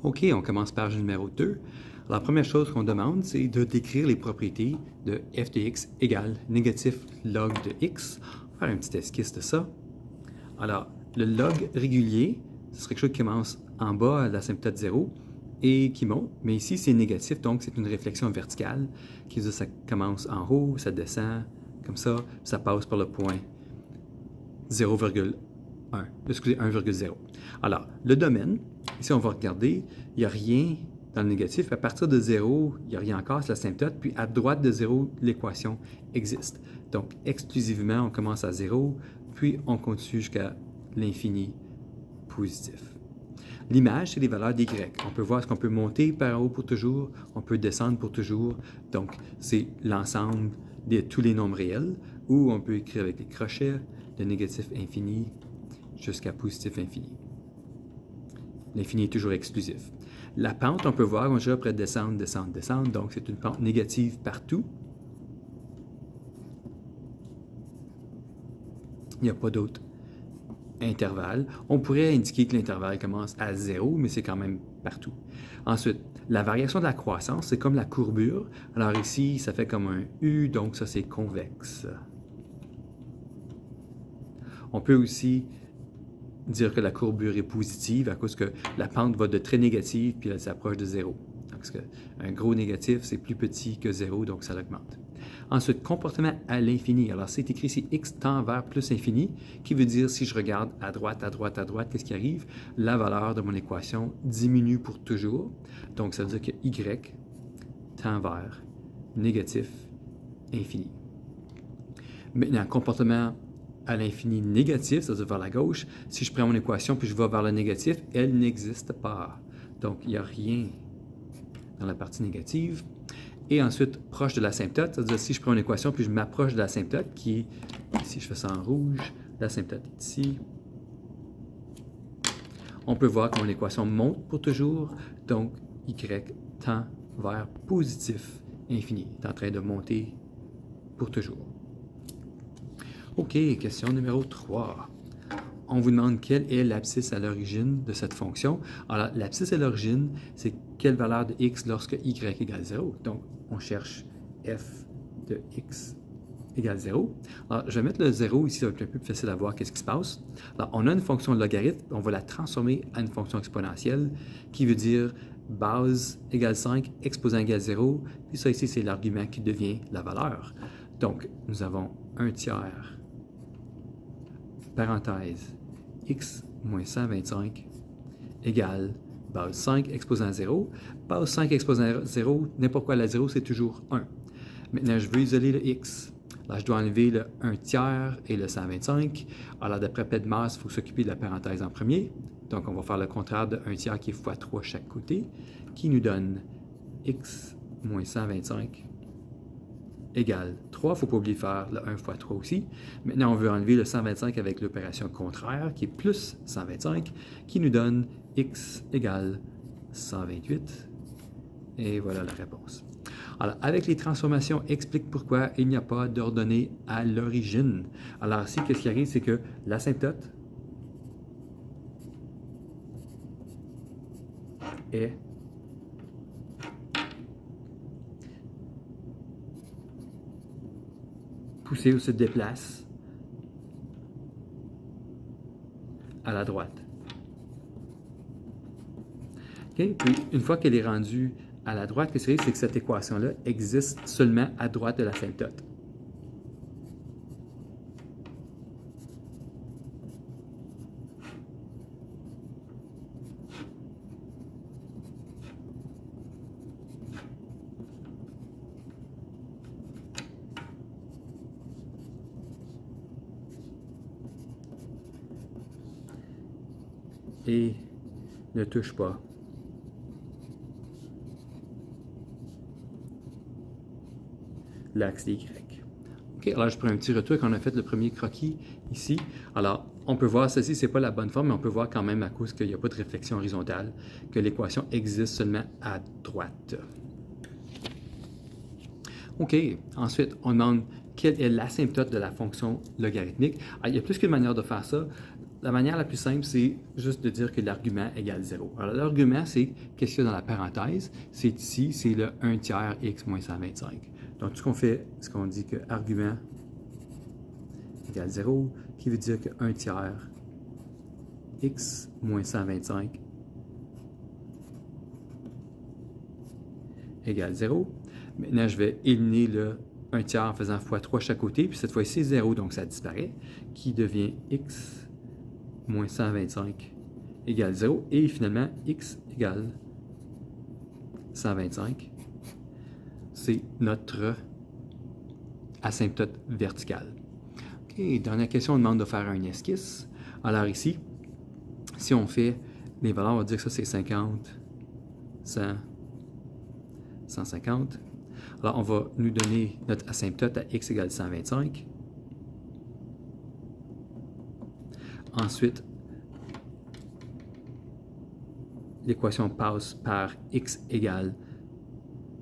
OK, on commence page numéro 2. Alors, la première chose qu'on demande, c'est de décrire les propriétés de f de x égale négatif log de x. On va faire une petite esquisse de ça. Alors, le log régulier, ce serait quelque chose qui commence en bas à l'asymptote 0 et qui monte. Mais ici, c'est négatif, donc c'est une réflexion verticale qui veut dire que ça commence en haut, ça descend comme ça passe par le point 0,1, excusez, 1,0. Alors, le domaine, ici on va regarder, il n'y a rien dans le négatif. À partir de 0, il n'y a rien encore, c'est l'asymptote. Puis à droite de 0, l'équation existe. Donc, exclusivement, on commence à 0, puis on continue jusqu'à l'infini positif. L'image, c'est les valeurs d'y. On peut voir ce qu'on peut monter par en haut pour toujours, on peut descendre pour toujours. Donc, c'est l'ensemble de tous les nombres réels, ou on peut écrire avec les crochets de négatif infini jusqu'à positif infini. L'infini est toujours exclusif. La pente, on peut voir, on est après descendre, descendre, descendre, donc c'est une pente négative partout. Il n'y a pas d'autre intervalle. On pourrait indiquer que l'intervalle commence à 0, mais c'est quand même partout. Ensuite, la variation de la croissance, c'est comme la courbure. Alors ici, ça fait comme un U, donc ça c'est convexe. On peut aussi dire que la courbure est positive à cause que la pente va de très négative puis elle s'approche de 0. Parce qu'un gros négatif, c'est plus petit que 0, donc ça l'augmente. Ensuite, comportement à l'infini. Alors, c'est écrit ici x tend vers plus infini, qui veut dire si je regarde à droite, à droite, à droite, qu'est-ce qui arrive? La valeur de mon équation diminue pour toujours. Donc, ça veut dire que y tend vers négatif infini. Maintenant, comportement à l'infini négatif, c'est-à-dire vers la gauche, si je prends mon équation puis je vais vers le négatif, elle n'existe pas. Donc, il n'y a rien dans la partie négative. Et ensuite, proche de l'asymptote, c'est-à-dire si je prends une équation puis je m'approche de l'asymptote, qui est, si je fais ça en rouge, l'asymptote est ici. On peut voir que mon équation monte pour toujours, donc y tend vers positif infini, est en train de monter pour toujours. OK, question numéro 3. On vous demande quelle est l'abscisse à l'origine de cette fonction. Alors, l'abscisse à l'origine, c'est quelle valeur de x lorsque y égale 0. Donc, on cherche f de x égale 0. Alors, je vais mettre le 0 ici, ça va être un peu plus facile à voir qu'est-ce qui se passe. Alors, on a une fonction logarithme, on va la transformer en une fonction exponentielle qui veut dire base égale 5, exposant égale 0, puis ça ici, c'est l'argument qui devient la valeur. Donc, nous avons 1 tiers parenthèse x moins 125 égale base 5 exposant 0. Base 5 exposant 0, n'importe quoi à la 0, c'est toujours 1. Maintenant, je veux isoler le x. Là, je dois enlever le 1 tiers et le 125. Alors, d'après PEDMAS, il faut s'occuper de la parenthèse en premier. Donc, on va faire le contraire de 1 tiers qui est fois 3 chaque côté, qui nous donne x moins 125 égale 3. Il ne faut pas oublier de faire le 1 fois 3 aussi. Maintenant, on veut enlever le 125 avec l'opération contraire, qui est plus 125, qui nous donne x égale 128. Et voilà la réponse. Alors, avec les transformations, explique pourquoi il n'y a pas d'ordonnée à l'origine. Alors ici, qu'est-ce qui arrive, c'est que l'asymptote est poussée ou se déplace à la droite. Okay? Puis, une fois qu'elle est rendue à la droite, qu'est-ce qui arrive, c'est que cette équation-là existe seulement à droite de l'asymptote. Et ne touche pas l'axe des Y. OK, alors je prends un petit retour quand on a fait le premier croquis ici. Alors, on peut voir, ceci, ce n'est pas la bonne forme, mais on peut voir quand même, à cause qu'il n'y a pas de réflexion horizontale, que l'équation existe seulement à droite. OK, ensuite, on demande quelle est l'asymptote de la fonction logarithmique. Alors, il y a plus qu'une manière de faire ça. la manière la plus simple, c'est juste de dire que l'argument égale 0. Alors, l'argument, c'est qu'est-ce qu'il y a dans la parenthèse? C'est ici, c'est le 1 tiers x moins 125. Donc, tout ce qu'on fait, c'est qu'on dit que argument égale 0, qui veut dire que 1 tiers x moins 125 égale 0. Maintenant, je vais éliminer le 1 tiers en faisant x3 chaque côté, puis cette fois-ci, 0, donc ça disparaît, qui devient x moins 125 égale 0, et finalement, x égale 125. C'est notre asymptote verticale. OK, dernière question, on demande de faire un esquisse. Alors ici, si on fait les valeurs, on va dire que ça c'est 50, 100, 150. Alors, on va nous donner notre asymptote à x égale 125. Ensuite, l'équation passe par x égale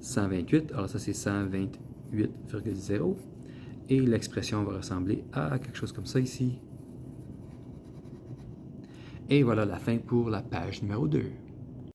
128. Alors, ça, c'est 128,0. Et l'expression va ressembler à quelque chose comme ça ici. Et voilà la fin pour la page numéro 2.